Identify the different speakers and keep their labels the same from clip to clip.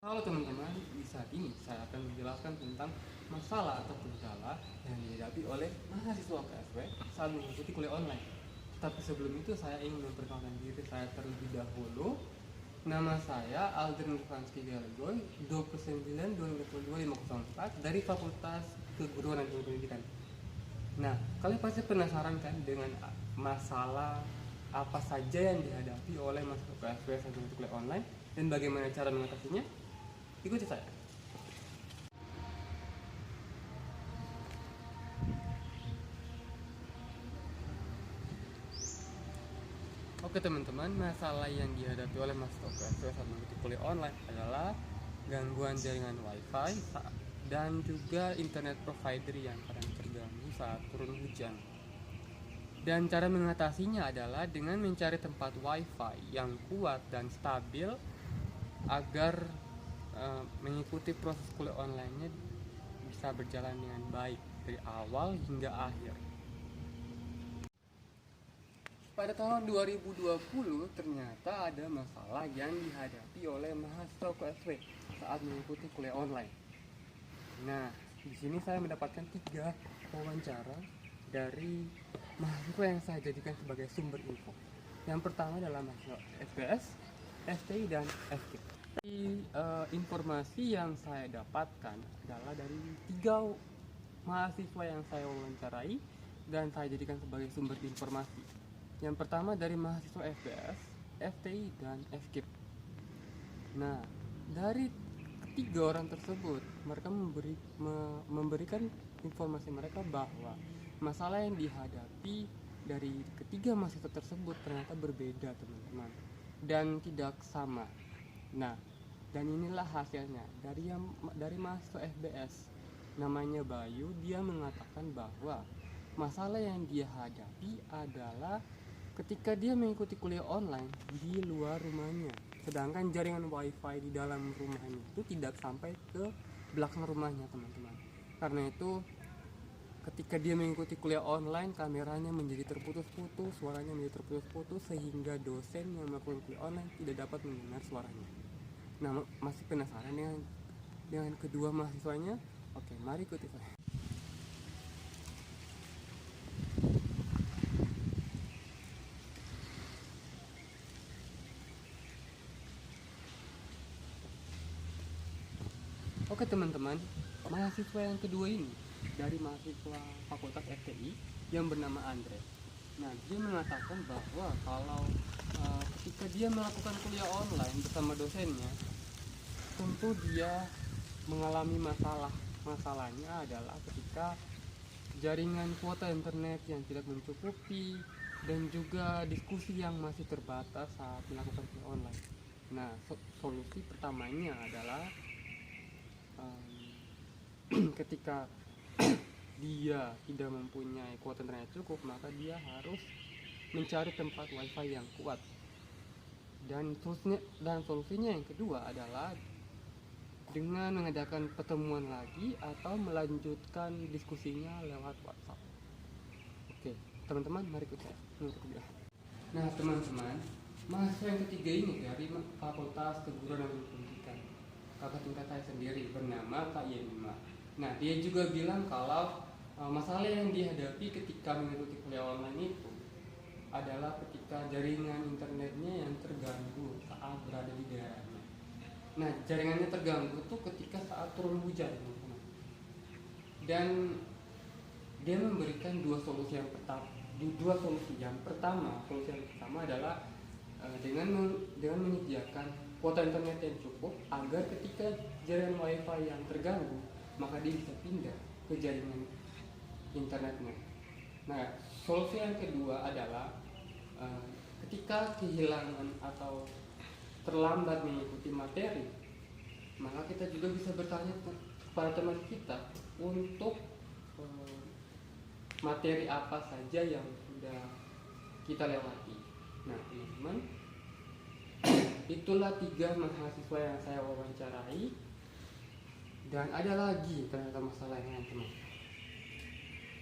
Speaker 1: Halo teman-teman, di saat ini saya akan menjelaskan tentang masalah atau kendala yang dihadapi oleh mahasiswa PSW saat mengikuti kuliah online. Tapi sebelum itu saya ingin memperkenalkan diri saya terlebih dahulu. Nama saya Aldrin Riffanski Galegoy, 29/2022-504 dari Fakultas Keguruan dan Pendidikan. Nah, kalian pasti penasaran kan dengan masalah apa saja yang dihadapi oleh mahasiswa PSW saat mengikuti kuliah online dan bagaimana cara mengatasinya? Ikuti saya. Oke teman-teman, masalah yang dihadapi oleh mahasiswa PSW saat mengikuti kuliah online adalah gangguan jaringan wifi dan juga internet provider yang kadang terganggu saat turun hujan. Dan cara mengatasinya adalah dengan mencari tempat wifi yang kuat dan stabil agar mengikuti proses kuliah online-nya bisa berjalan dengan baik dari awal hingga akhir. Pada tahun 2020 ternyata ada masalah yang dihadapi oleh mahasiswa PSW saat mengikuti kuliah online. Nah, di sini saya mendapatkan 3 wawancara dari mahasiswa yang saya jadikan sebagai sumber info. Yang pertama adalah mahasiswa SBS, STI, dan FKIP. Informasi yang saya dapatkan adalah dari 3 mahasiswa yang saya wawancarai dan saya jadikan sebagai sumber informasi. Yang pertama dari mahasiswa FBS, FTI, dan FKIP. Nah, dari ketiga orang tersebut, mereka memberikan informasi mereka bahwa masalah yang dihadapi dari ketiga mahasiswa tersebut ternyata berbeda, teman-teman, dan tidak sama. Nah, dan inilah hasilnya dari mahasiswa FBS, namanya Bayu. Dia mengatakan bahwa masalah yang dia hadapi adalah ketika dia mengikuti kuliah online di luar rumahnya, sedangkan jaringan wifi di dalam rumahnya itu tidak sampai ke belakang rumahnya, teman-teman. Karena itu ketika dia mengikuti kuliah online, kameranya menjadi terputus-putus, suaranya menjadi terputus-putus, sehingga dosen yang melakukan kuliah online tidak dapat mendengar suaranya. Nah, masih penasaran dengan kedua mahasiswanya? Oke, mari ikuti saya. Oke teman-teman, mahasiswa yang kedua ini dari mahasiswa Fakultas FTI yang bernama Andre. Nah, dia mengatakan bahwa kalau ketika dia melakukan kuliah online bersama dosennya, tentu dia mengalami masalah. Masalahnya adalah ketika jaringan kuota internet yang tidak mencukupi dan juga diskusi yang masih terbatas saat melakukan kuliah online. Nah, solusi pertamanya adalah ketika dia tidak mempunyai kuota internet cukup, maka dia harus mencari tempat wifi yang kuat. Dan solusinya yang kedua adalah dengan mengadakan pertemuan lagi atau melanjutkan diskusinya lewat WhatsApp. Oke, teman-teman, mari ikut saya. Nah, teman-teman, mahasiswa yang ketiga ini dari Fakultas Keguruan dan Pendidikan, kakak tingkat saya sendiri, bernama Kak Yenima. Nah, dia juga bilang kalau masalah yang dihadapi ketika mengikuti kuliah online itu adalah ketika jaringan internetnya yang terganggu saat berada di daerahnya. Nah, jaringannya terganggu tuh ketika saat turun hujan, teman-teman. Dan dia memberikan dua solusi yang pertama. Solusi yang pertama adalah dengan menyediakan kuota internet yang cukup agar ketika jaringan wifi yang terganggu, maka dia bisa pindah ke jaringan internetnya. Nah, solusi yang kedua adalah ketika kehilangan atau terlambat mengikuti materi, maka kita juga bisa bertanya kepada teman kita untuk materi apa saja yang sudah kita lewati. Nah, teman-teman, itulah 3 mahasiswa yang saya wawancarai. Dan ada lagi ternyata masalahnya, teman.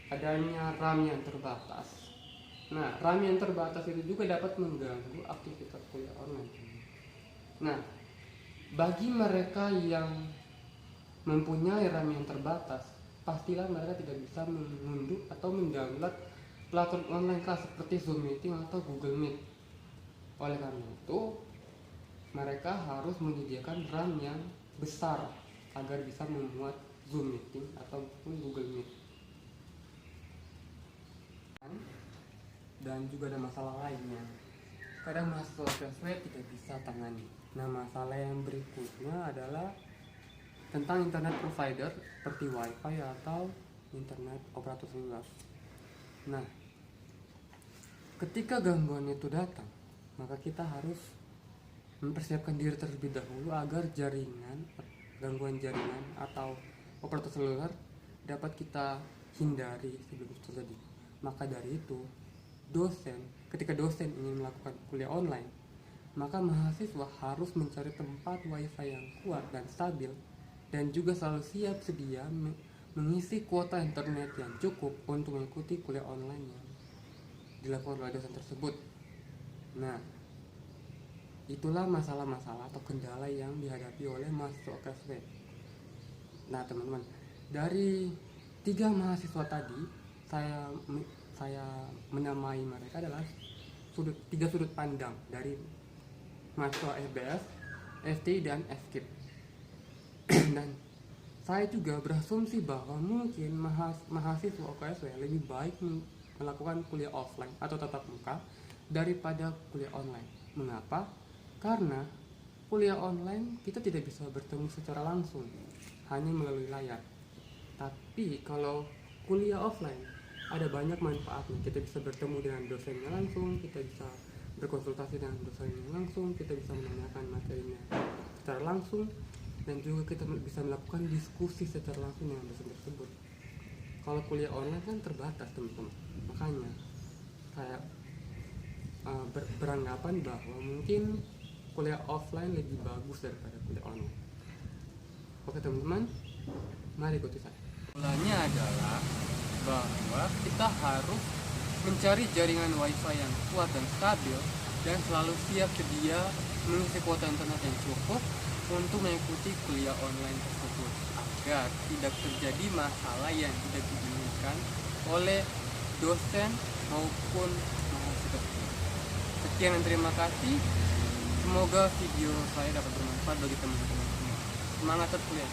Speaker 1: Adanya RAM yang terbatas. Nah, RAM yang terbatas itu juga dapat mengganggu aktivitas kuliah online. Nah, Bagi mereka yang mempunyai RAM yang terbatas, pastilah mereka tidak bisa mengunduh atau mendownload platform online kelas seperti Zoom Meeting atau Google Meet. Oleh karena itu, mereka harus menyediakan RAM yang besar agar bisa memuat Zoom Meeting ataupun Google Meet. Dan juga ada masalah lainnya, kadang mahasiswa siswa tidak bisa tangani. Nah, masalah yang berikutnya adalah tentang internet provider seperti wifi atau internet operator seluler. Nah, ketika gangguan itu datang, maka kita harus mempersiapkan diri terlebih dahulu agar gangguan jaringan atau operator seluler dapat kita hindari sebelum terjadi. Maka dari itu, ketika dosen ingin melakukan kuliah online, maka mahasiswa harus mencari tempat wifi yang kuat dan stabil, dan juga selalu siap sedia mengisi kuota internet yang cukup untuk mengikuti kuliah online yang dilakukan oleh dosen tersebut. Nah, itulah masalah-masalah atau kendala yang dihadapi oleh mahasiswa KSW. Nah, teman-teman, dari 3 mahasiswa tadi, saya menamai mereka adalah 3 sudut pandang dari mahasiswa FBS, FTI, dan FKIP. Dan saya juga berasumsi bahwa mungkin mahasiswa OKSW lebih baik melakukan kuliah offline atau tatap muka daripada kuliah online. Mengapa? Karena kuliah online kita tidak bisa bertemu secara langsung, hanya melalui layar. Tapi kalau kuliah offline ada banyak manfaatnya. Kita bisa bertemu dengan dosennya langsung, kita bisa berkonsultasi dengan dosennya langsung, kita bisa menanyakan materinya secara langsung, dan juga kita bisa melakukan diskusi secara langsung dengan dosen tersebut. Kalau kuliah online kan terbatas, teman-teman. Makanya saya beranggapan bahwa mungkin kuliah offline lebih bagus daripada kuliah online. Oke, teman-teman, mari ikuti saya. Mulanya adalah bahwa kita harus mencari jaringan wifi yang kuat dan stabil, dan selalu siap sedia mengisi kuota internet yang cukup untuk mengikuti kuliah online tersebut, agar tidak terjadi masalah yang tidak diinginkan oleh dosen maupun mahasiswa. Sekian dan terima kasih. Semoga video saya dapat bermanfaat bagi teman-teman semua. Semangat terus kuliah.